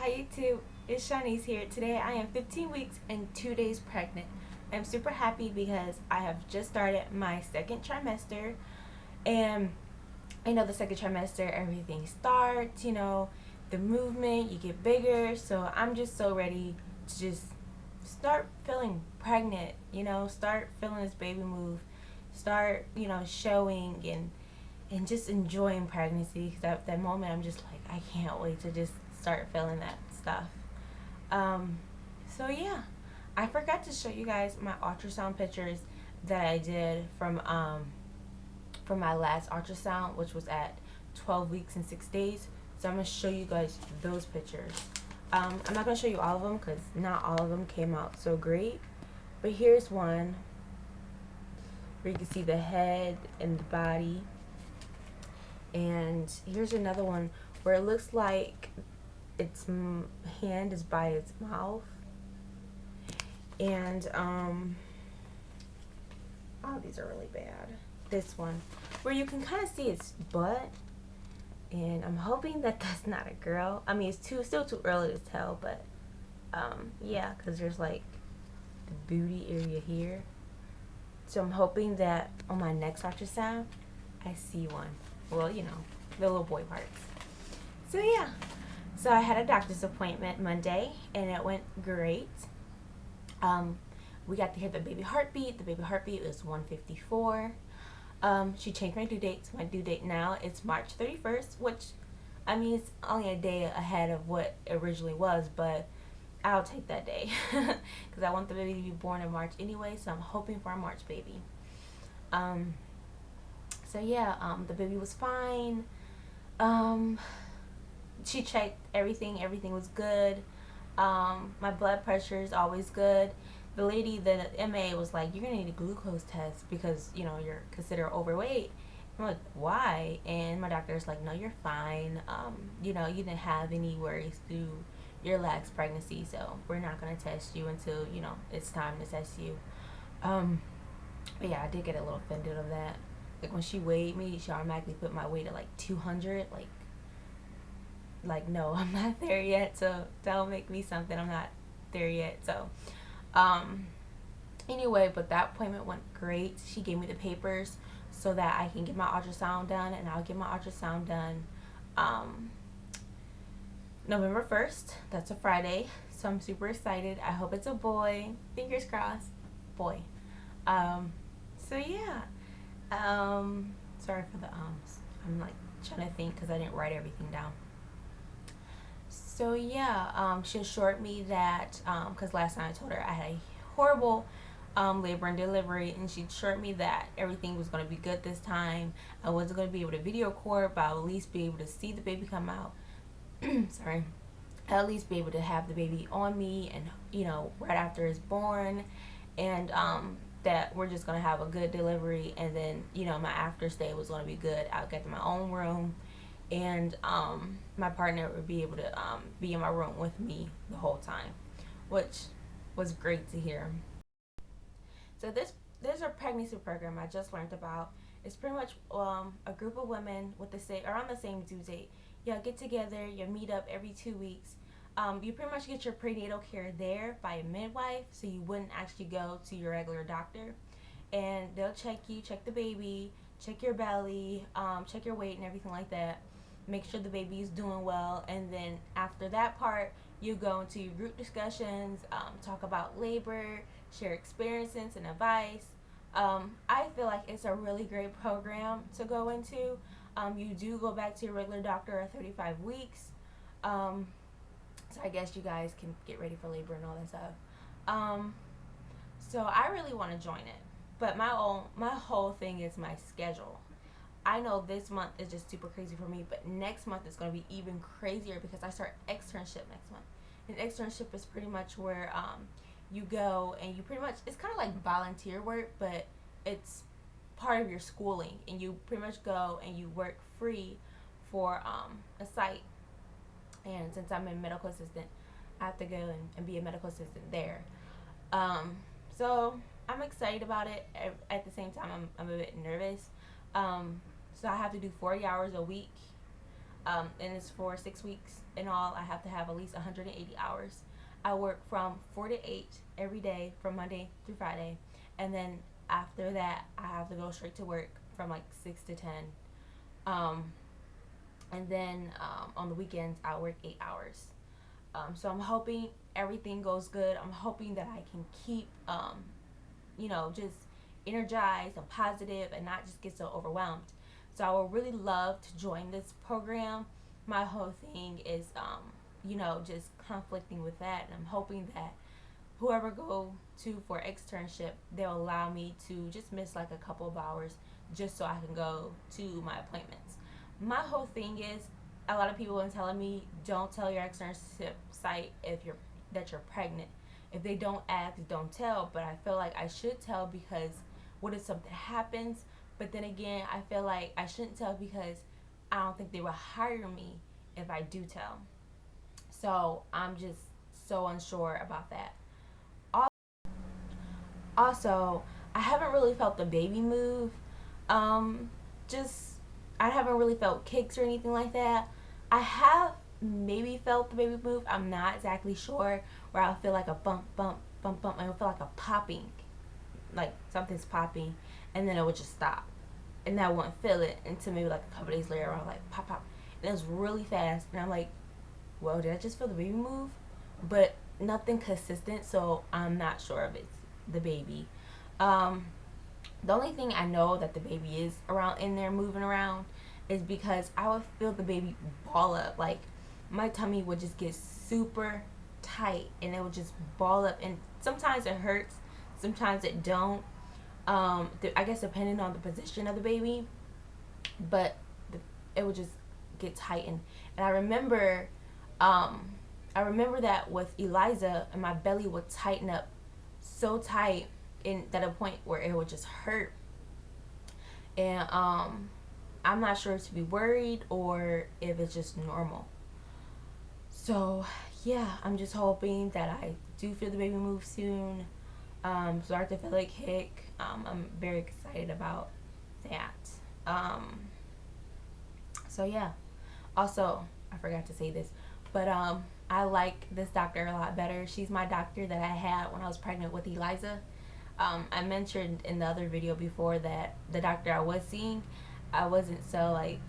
Hi YouTube, it's Shanice here. Today I am 15 weeks and 2 days pregnant. I'm super happy because I have just started my second trimester, and the second trimester everything starts, the movement, you get bigger, so I'm just so ready to just start feeling pregnant, start feeling this baby move, start, showing and just enjoying pregnancy. Because at that moment I'm just like, I can't wait to just start feeling that stuff. um so yeah, I forgot to show you guys my ultrasound pictures that I did from my last ultrasound, which was at 12 weeks and 6 days. So I'm going to show you guys those pictures. I'm not going to show you all of them because not all of them came out so great, but here's one where you can see the head and the body. And here's another one where it looks like its hand is by its mouth. And oh, these are really bad. This one where you can kind of see its butt, and I'm hoping that that's not a girl. I mean, it's still too early to tell, but yeah, because there's like the booty area here. So I'm hoping that on my next ultrasound I see one. Well, the little boy parts. So yeah, so I had a doctor's appointment Monday and it went great. We got to hear the baby heartbeat. The baby heartbeat was 154. She changed my due date. So my due date now is March 31st, which, I mean, it's only a day ahead of what it originally was, but I'll take that day because I want the baby to be born in March anyway, so I'm hoping for a March baby. So yeah, the baby was fine. She checked everything. Everything was good. My blood pressure is always good. The lady, the MA, was like, you're gonna need a glucose test because you're considered overweight. I'm like, why? And my doctor's like, no, you're fine. You didn't have any worries through your last pregnancy, so we're not gonna test you until it's time to test you. But yeah, I did get a little offended of that. Like when she weighed me, she automatically put my weight at like 200. Like no, I'm not there yet. So don't make me something I'm not there yet. So anyway, but that appointment went great. She gave me the papers so that I can get my ultrasound done, and I'll get my ultrasound done November 1st. That's a Friday, so I'm super excited. I hope it's a boy. Fingers crossed. Boy. So yeah. Sorry for the I'm like trying to think because I didn't write everything down. So yeah, she assured me that because last time I told her I had a horrible labor and delivery, and she assured me that everything was going to be good this time. I wasn't going to be able to video record, but I'll at least be able to see the baby come out. Sorry. I'll at least be able to have the baby on me, and right after it's born, and that we're just gonna have a good delivery, and then my after stay was gonna be good. I'll get to my own room, and my partner would be able to be in my room with me the whole time, which was great to hear. So there's a pregnancy program I just learned about. It's pretty much a group of women with the same around the same due date. Y'all get together, you meet up every 2 weeks. You pretty much get your prenatal care there by a midwife, so you wouldn't actually go to your regular doctor. And they'll check you, check the baby, check your belly, check your weight and everything like that. Make sure the baby is doing well, and then after that part, you go into your group discussions, talk about labor, share experiences and advice. I feel like it's a really great program to go into. You do go back to your regular doctor at 35 weeks. So I guess you guys can get ready for labor and all that stuff. So I really want to join it, but my whole thing is my schedule. I know this month is just super crazy for me, but next month is going to be even crazier because I start externship next month. And externship is pretty much where you go and you pretty much, it's kind of like volunteer work, but it's part of your schooling, and you pretty much go and you work free for a site. And since I'm a medical assistant, I have to go and be a medical assistant there. So I'm excited about it. At the same time, I'm a bit nervous. So I have to do 40 hours a week. and it's for 6 weeks. In all, I have to have at least 180 hours. I work from 4 to 8 every day from Monday through Friday, and then after that, I have to go straight to work from like 6 to 10. Um, and then on the weekends, I work 8 hours. So I'm hoping everything goes good. I'm hoping that I can keep, just energized and positive and not just get so overwhelmed. So I would really love to join this program. My whole thing is, just conflicting with that. And I'm hoping that whoever go to for externship, they'll allow me to just miss like a couple of hours just so I can go to my appointments. My whole thing is, a lot of people are telling me don't tell your externship site if you're that you're pregnant. If they don't ask, don't tell. But I feel like I should tell, because what if something happens? But then again, I feel like I shouldn't tell, because I don't think they will hire me if I do tell. So I'm just so unsure about that. Also, I haven't really felt the baby move. Um, just I haven't really felt kicks or anything like that. I have maybe felt the baby move. I'm not exactly sure, where I'll feel like a bump, bump, bump, bump. I'll feel like a popping, like something's popping, and then it would just stop, and I wouldn't feel it until maybe like a couple days later. I was like pop, pop, and it was really fast, and I'm like, well, did I just feel the baby move? But nothing consistent, so I'm not sure if it's the baby. Um, the only thing I know that the baby is around in there moving around is because I would feel the baby ball up. Like my tummy would just get super tight and it would just ball up. And sometimes it hurts, sometimes it don't. I guess depending on the position of the baby, but it would just get tightened. And I remember that with Eliza, and my belly would tighten up so tight in that a point where it would just hurt. And I'm not sure to be worried or if it's just normal. So yeah, I'm just hoping that I do feel the baby move soon. Start to feel a kick. I'm very excited about that. So yeah. Also, I forgot to say this, but I like this doctor a lot better. She's my doctor that I had when I was pregnant with Eliza. I mentioned in the other video before that the doctor I was seeing, I wasn't so like,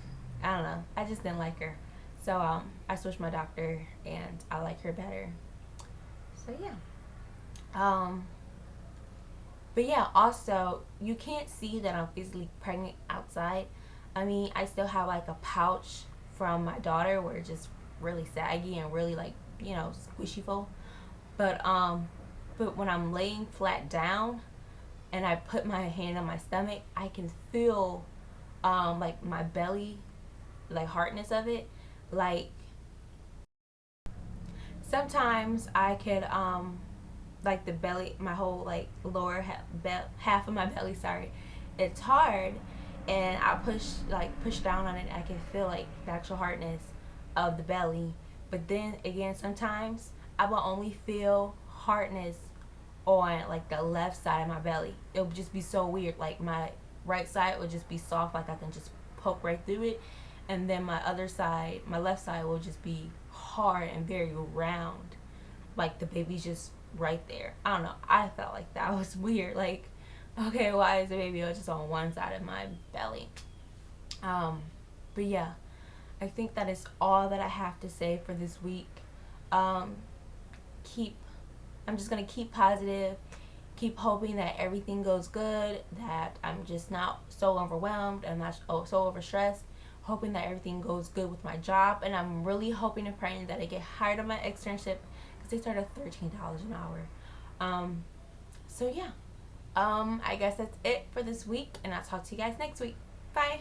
I don't know, I just didn't like her. So I switched my doctor and I like her better. So yeah. But yeah, also, you can't see that I'm physically pregnant outside. I mean, I still have like a pouch from my daughter where it's just really saggy and really like, squishy full. But but when I'm laying flat down and I put my hand on my stomach, I can feel like my belly, like hardness of it. Like sometimes I could like the belly, my whole like lower half of my belly, sorry, it's hard, and I push down on it, and I can feel like the actual hardness of the belly. But then again, sometimes I will only feel hardness on like the left side of my belly. It would just be so weird. Like my right side would just be soft, like I can just poke right through it, and then my other side, my left side, will just be hard and very round, like the baby's just right there. I don't know. I felt like that was weird. Like, okay, why is the baby just on one side of my belly? But yeah, I think that is all that I have to say for this week. Um, keep. I'm just gonna keep positive. Keep hoping that everything goes good. That I'm just not so overwhelmed. I'm not so overstressed. Hoping that everything goes good with my job, and I'm really hoping and praying that I get hired on my externship, because they start at $13 an hour. So yeah, I guess that's it for this week, and I'll talk to you guys next week. Bye.